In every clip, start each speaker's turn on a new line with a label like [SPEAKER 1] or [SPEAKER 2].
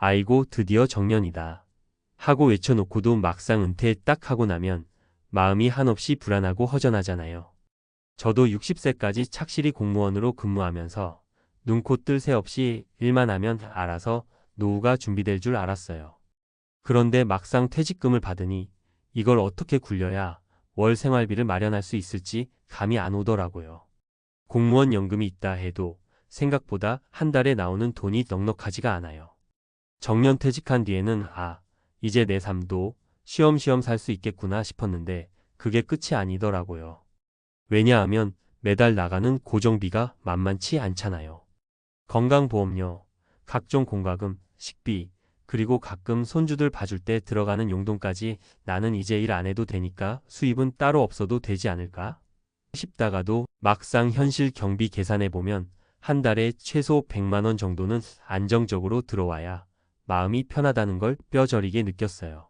[SPEAKER 1] 아이고 드디어 정년이다 하고 외쳐놓고도 막상 은퇴 딱 하고 나면 마음이 한없이 불안하고 허전하잖아요. 저도 60세까지 착실히 공무원으로 근무하면서 눈코 뜰 새 없이 일만 하면 알아서 노후가 준비될 줄 알았어요. 그런데 막상 퇴직금을 받으니 이걸 어떻게 굴려야 월 생활비를 마련할 수 있을지 감이 안 오더라고요. 공무원 연금이 있다 해도 생각보다 한 달에 나오는 돈이 넉넉하지가 않아요. 정년 퇴직한 뒤에는 이제 내 삶도 쉬엄쉬엄 살 수 있겠구나 싶었는데 그게 끝이 아니더라고요. 왜냐하면 매달 나가는 고정비가 만만치 않잖아요. 건강보험료, 각종 공과금, 식비, 그리고 가끔 손주들 봐줄 때 들어가는 용돈까지 나는 이제 일 안 해도 되니까 수입은 따로 없어도 되지 않을까 싶다가도 막상 현실 경비 계산해보면 한 달에 최소 100만 원 정도는 안정적으로 들어와야 마음이 편하다는 걸 뼈저리게 느꼈어요.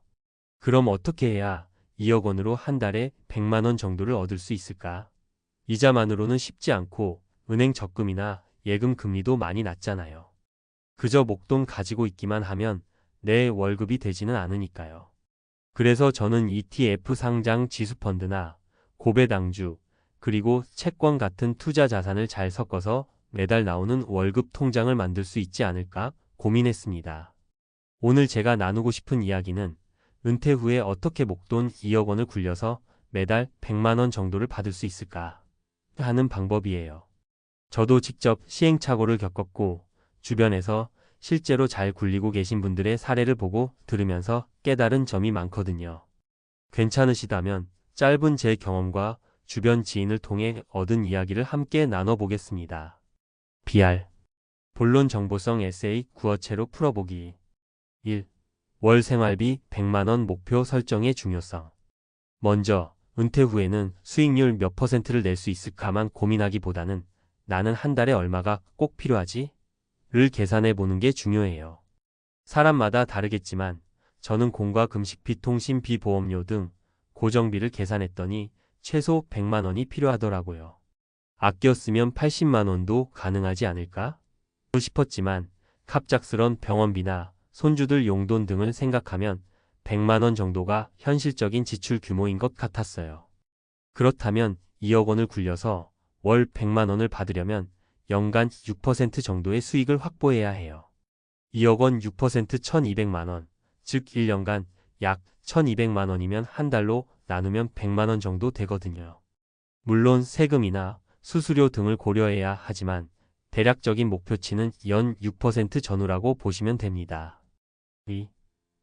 [SPEAKER 1] 그럼 어떻게 해야 2억 원으로 한 달에 100만 원 정도를 얻을 수 있을까? 이자만으로는 쉽지 않고 은행 적금이나 예금 금리도 많이 낮잖아요. 그저 목돈 가지고 있기만 하면 내 월급이 되지는 않으니까요. 그래서 저는 ETF 상장 지수펀드나 고배당주, 그리고 채권 같은 투자 자산을 잘 섞어서 매달 나오는 월급 통장을 만들 수 있지 않을까 고민했습니다. 오늘 제가 나누고 싶은 이야기는 은퇴 후에 어떻게 목돈 2억 원을 굴려서 매달 100만 원 정도를 받을 수 있을까 하는 방법이에요. 저도 직접 시행착오를 겪었고 주변에서 실제로 잘 굴리고 계신 분들의 사례를 보고 들으면서 깨달은 점이 많거든요. 괜찮으시다면 짧은 제 경험과 주변 지인을 통해 얻은 이야기를 함께 나눠보겠습니다. BR 본론 정보성 에세이 구어체로 풀어보기 1. 월 생활비 100만 원 목표 설정의 중요성. 먼저 은퇴 후에는 수익률 몇 %를 낼 수 있을까만 고민하기보다는 나는 한 달에 얼마가 꼭 필요하지? 를 계산해 보는 게 중요해요. 사람마다 다르겠지만 저는 공과 금식비, 통신비, 보험료 등 고정비를 계산했더니 최소 100만 원이 필요하더라고요. 아껴 쓰면 80만 원도 가능하지 않을까? 싶었지만 갑작스런 병원비나 손주들 용돈 등을 생각하면 100만 원 정도가 현실적인 지출 규모인 것 같았어요. 그렇다면 2억 원을 굴려서 월 100만 원을 받으려면 연간 6% 정도의 수익을 확보해야 해요. 2억 원 6% 1200만 원, 즉 1년간 약 1200만 원이면 한 달로 나누면 100만 원 정도 되거든요. 물론 세금이나 수수료 등을 고려해야 하지만 대략적인 목표치는 연 6% 전후라고 보시면 됩니다. 2.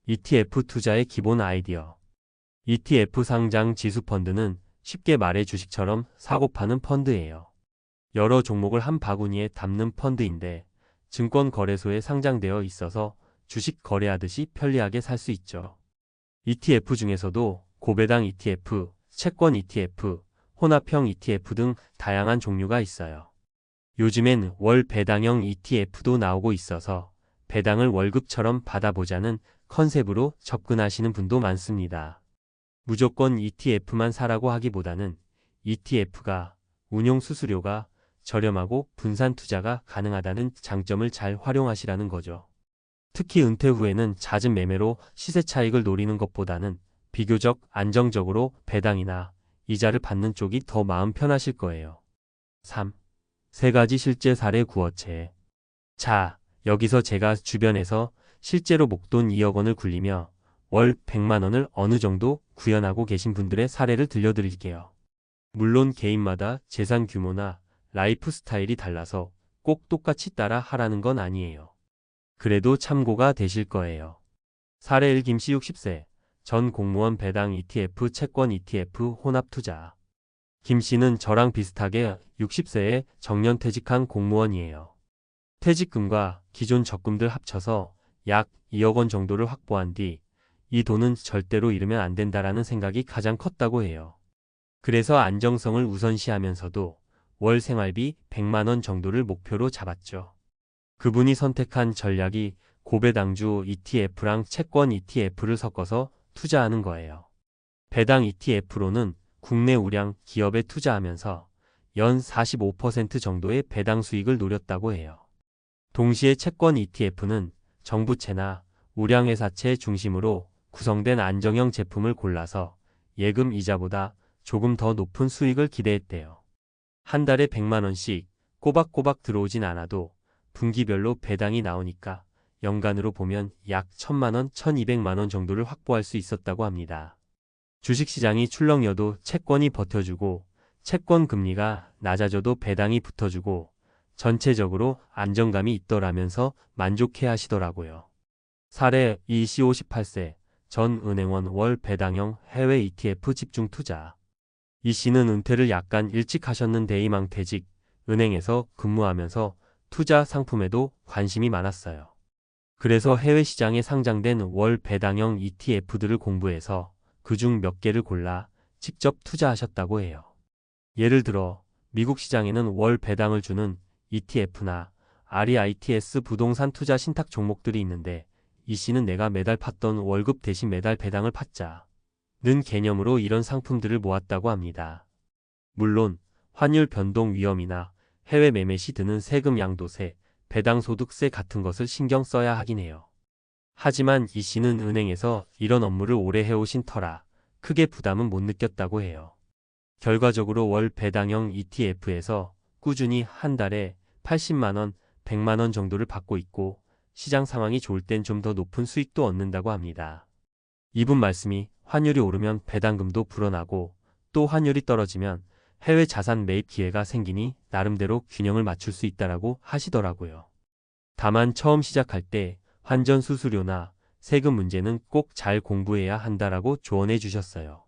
[SPEAKER 1] ETF 투자의 기본 아이디어. ETF 상장 지수펀드는 쉽게 말해 주식처럼 사고 파는 펀드예요. 여러 종목을 한 바구니에 담는 펀드인데 증권거래소에 상장되어 있어서 주식 거래하듯이 편리하게 살 수 있죠. ETF 중에서도 고배당 ETF, 채권 ETF, 혼합형 ETF 등 다양한 종류가 있어요. 요즘엔 월 배당형 ETF도 나오고 있어서 배당을 월급처럼 받아보자는 컨셉으로 접근하시는 분도 많습니다. 무조건 ETF만 사라고 하기보다는 ETF가 운용 수수료가 저렴하고 분산 투자가 가능하다는 장점을 잘 활용하시라는 거죠. 특히 은퇴 후에는 잦은 매매로 시세 차익을 노리는 것보다는 비교적 안정적으로 배당이나 이자를 받는 쪽이 더 마음 편하실 거예요. 3. 세 가지 실제 사례 구어체. 자, 여기서 제가 주변에서 실제로 목돈 2억 원을 굴리며 월 100만 원을 어느 정도 구현하고 계신 분들의 사례를 들려드릴게요. 물론 개인마다 재산 규모나 라이프 스타일이 달라서 꼭 똑같이 따라 하라는 건 아니에요. 그래도 참고가 되실 거예요. 사례 1. 김씨 60세, 전 공무원 배당 ETF, 채권 ETF, 혼합 투자. 김씨는 저랑 비슷하게 60세에 정년퇴직한 공무원이에요. 퇴직금과 기존 적금들 합쳐서 약 2억 원 정도를 확보한 뒤 이 돈은 절대로 잃으면 안 된다라는 생각이 가장 컸다고 해요. 그래서 안정성을 우선시하면서도 월 생활비 100만 원 정도를 목표로 잡았죠. 그분이 선택한 전략이 고배당주 ETF랑 채권 ETF를 섞어서 투자하는 거예요. 배당 ETF로는 국내 우량 기업에 투자하면서 연 45% 정도의 배당 수익을 노렸다고 해요. 동시에 채권 ETF는 정부채나 우량회사채 중심으로 구성된 안정형 제품을 골라서 예금 이자보다 조금 더 높은 수익을 기대했대요. 한 달에 100만 원씩 꼬박꼬박 들어오진 않아도 분기별로 배당이 나오니까 연간으로 보면 약 1000만 원, 1200만 원 정도를 확보할 수 있었다고 합니다. 주식시장이 출렁여도 채권이 버텨주고 채권 금리가 낮아져도 배당이 붙어주고 전체적으로 안정감이 있더라면서 만족해 하시더라고요. 사례 이씨 58세 전 은행원 월 배당형 해외 ETF 집중 투자. 이 씨는 은퇴를 약간 일찍 하셨는데 희망퇴직, 은행에서 근무하면서 투자 상품에도 관심이 많았어요. 그래서 해외 시장에 상장된 월 배당형 ETF들을 공부해서 그중 몇 개를 골라 직접 투자하셨다고 해요. 예를 들어 미국 시장에는 월 배당을 주는 ETF나 REITs 부동산 투자 신탁 종목들이 있는데 이 씨는 내가 매달 팠던 월급 대신 매달 배당을 팠자는 개념으로 이런 상품들을 모았다고 합니다. 물론 환율 변동 위험이나 해외 매매 시 드는 세금 양도세, 배당소득세 같은 것을 신경 써야 하긴 해요. 하지만 이 씨는 은행에서 이런 업무를 오래 해오신 터라 크게 부담은 못 느꼈다고 해요. 결과적으로 월 배당형 ETF에서 꾸준히 한 달에 80만 원, 100만 원 정도를 받고 있고 시장 상황이 좋을 땐 좀 더 높은 수익도 얻는다고 합니다. 이분 말씀이 환율이 오르면 배당금도 불어나고 또 환율이 떨어지면 해외 자산 매입 기회가 생기니 나름대로 균형을 맞출 수 있다라고 하시더라고요. 다만 처음 시작할 때 환전 수수료나 세금 문제는 꼭 잘 공부해야 한다라고 조언해 주셨어요.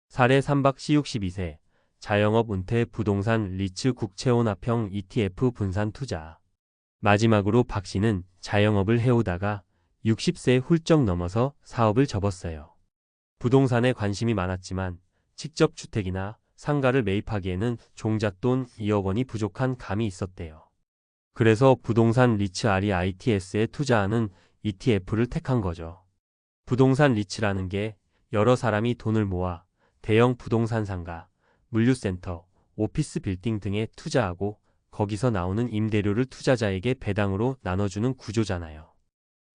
[SPEAKER 1] 사례 3박 씨 62세 자영업 은퇴 부동산 리츠 국채혼합형 ETF 분산 투자. 마지막으로 박 씨는 자영업을 해오다가 60세 훌쩍 넘어서 사업을 접었어요. 부동산에 관심이 많았지만 직접 주택이나 상가를 매입하기에는 종잣돈 2억 원이 부족한 감이 있었대요. 그래서 부동산 리츠 REITs에 투자하는 ETF를 택한 거죠. 부동산 리츠라는 게 여러 사람이 돈을 모아 대형 부동산 상가, 물류센터, 오피스 빌딩 등에 투자하고 거기서 나오는 임대료를 투자자에게 배당으로 나눠주는 구조잖아요.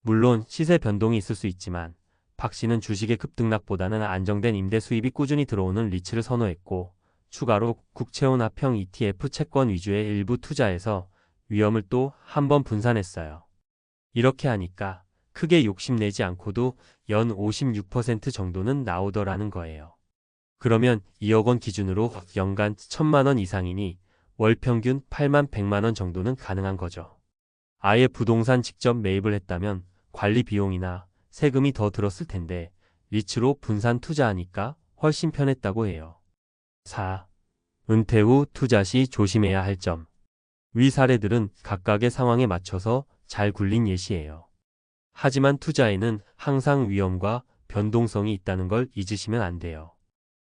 [SPEAKER 1] 물론 시세 변동이 있을 수 있지만 박 씨는 주식의 급등락보다는 안정된 임대 수입이 꾸준히 들어오는 리츠를 선호했고 추가로 국채혼합형 ETF 채권 위주의 일부 투자해서 위험을 또 한 번 분산했어요. 이렇게 하니까 크게 욕심내지 않고도 연 56% 정도는 나오더라는 거예요. 그러면 2억 원 기준으로 연간 1000만 원 이상이니 월 평균 8만 100만 원 정도는 가능한 거죠. 아예 부동산 직접 매입을 했다면 관리 비용이나 세금이 더 들었을 텐데 리츠로 분산 투자하니까 훨씬 편했다고 해요. 4. 은퇴 후 투자 시 조심해야 할 점. 위 사례들은 각각의 상황에 맞춰서 잘 굴린 예시예요. 하지만 투자에는 항상 위험과 변동성이 있다는 걸 잊으시면 안 돼요.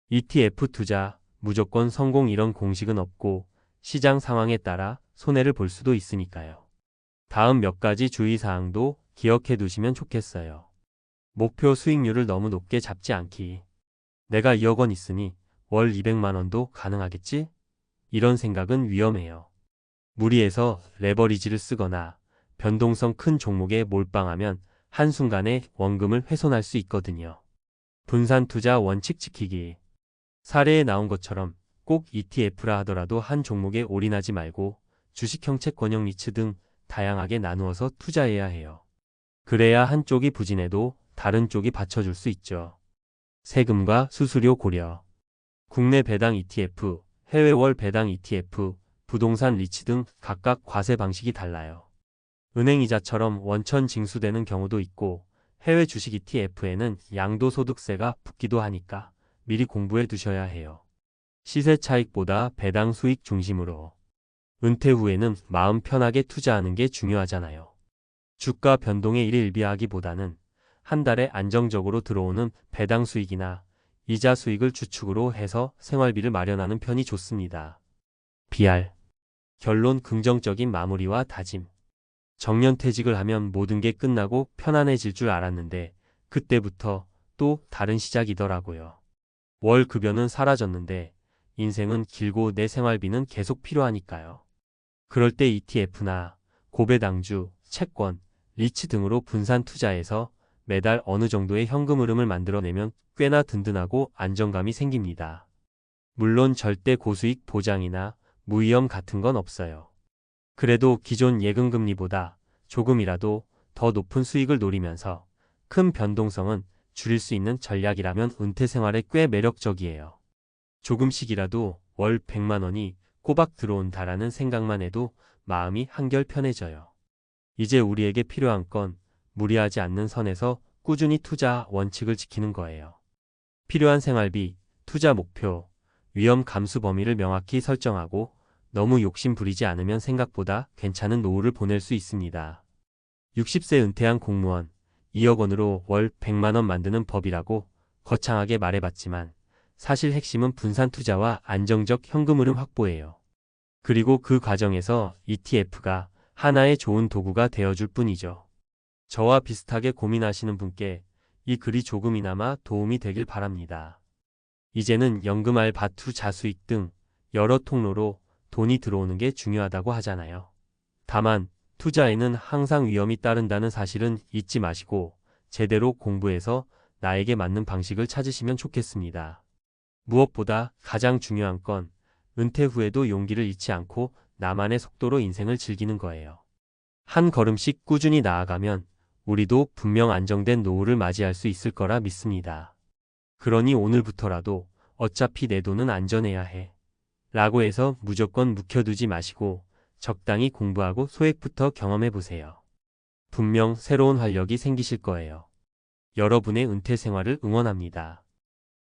[SPEAKER 1] ETF 투자, 무조건 성공 이런 공식은 없고 시장 상황에 따라 손해를 볼 수도 있으니까요. 다음 몇 가지 주의사항도 기억해 두시면 좋겠어요. 목표 수익률을 너무 높게 잡지 않기. 내가 2억 원 있으니 월 200만 원도 가능하겠지? 이런 생각은 위험해요. 무리해서 레버리지를 쓰거나 변동성 큰 종목에 몰빵하면 한순간에 원금을 훼손할 수 있거든요. 분산 투자 원칙 지키기. 사례에 나온 것처럼 꼭 ETF라 하더라도 한 종목에 올인하지 말고 주식형 채권형 리츠 등 다양하게 나누어서 투자해야 해요. 그래야 한쪽이 부진해도 다른 쪽이 받쳐줄 수 있죠. 세금과 수수료 고려. 국내 배당 ETF, 해외 월 배당 ETF, 부동산 리츠 등 각각 과세 방식이 달라요. 은행이자처럼 원천 징수되는 경우도 있고 해외 주식 ETF에는 양도소득세가 붙기도 하니까 미리 공부해 두셔야 해요. 시세 차익보다 배당 수익 중심으로. 은퇴 후에는 마음 편하게 투자하는 게 중요하잖아요. 주가 변동에 일일비하기보다는 한 달에 안정적으로 들어오는 배당 수익이나 이자 수익을 주축으로 해서 생활비를 마련하는 편이 좋습니다. BR. 결론 긍정적인 마무리와 다짐. 정년퇴직을 하면 모든 게 끝나고 편안해질 줄 알았는데 그때부터 또 다른 시작이더라고요. 월 급여는 사라졌는데 인생은 길고 내 생활비는 계속 필요하니까요. 그럴 때 ETF나 고배당주, 채권, 리츠 등으로 분산 투자해서 매달 어느 정도의 현금 흐름을 만들어내면 꽤나 든든하고 안정감이 생깁니다. 물론 절대 고수익 보장이나 무위험 같은 건 없어요. 그래도 기존 예금금리보다 조금이라도 더 높은 수익을 노리면서 큰 변동성은 줄일 수 있는 전략이라면 은퇴 생활에 꽤 매력적이에요. 조금씩이라도 월 100만 원이 꼬박 들어온다라는 생각만 해도 마음이 한결 편해져요. 이제 우리에게 필요한 건 무리하지 않는 선에서 꾸준히 투자 원칙을 지키는 거예요. 필요한 생활비, 투자 목표, 위험 감수 범위를 명확히 설정하고 너무 욕심 부리지 않으면 생각보다 괜찮은 노후를 보낼 수 있습니다. 60세 은퇴한 공무원, 2억 원으로 월 100만 원 만드는 법이라고 거창하게 말해봤지만 사실 핵심은 분산 투자와 안정적 현금 흐름 확보예요. 그리고 그 과정에서 ETF가 하나의 좋은 도구가 되어줄 뿐이죠. 저와 비슷하게 고민하시는 분께 이 글이 조금이나마 도움이 되길 바랍니다. 이제는 연금 알바 투자 수익 등 여러 통로로 돈이 들어오는 게 중요하다고 하잖아요. 다만 투자에는 항상 위험이 따른다는 사실은 잊지 마시고 제대로 공부해서 나에게 맞는 방식을 찾으시면 좋겠습니다. 무엇보다 가장 중요한 건 은퇴 후에도 용기를 잃지 않고 나만의 속도로 인생을 즐기는 거예요. 한 걸음씩 꾸준히 나아가면 우리도 분명 안정된 노후를 맞이할 수 있을 거라 믿습니다. 그러니 오늘부터라도 어차피 내 돈은 안전해야 해. 라고 해서 무조건 묵혀두지 마시고 적당히 공부하고 소액부터 경험해보세요. 분명 새로운 활력이 생기실 거예요. 여러분의 은퇴 생활을 응원합니다.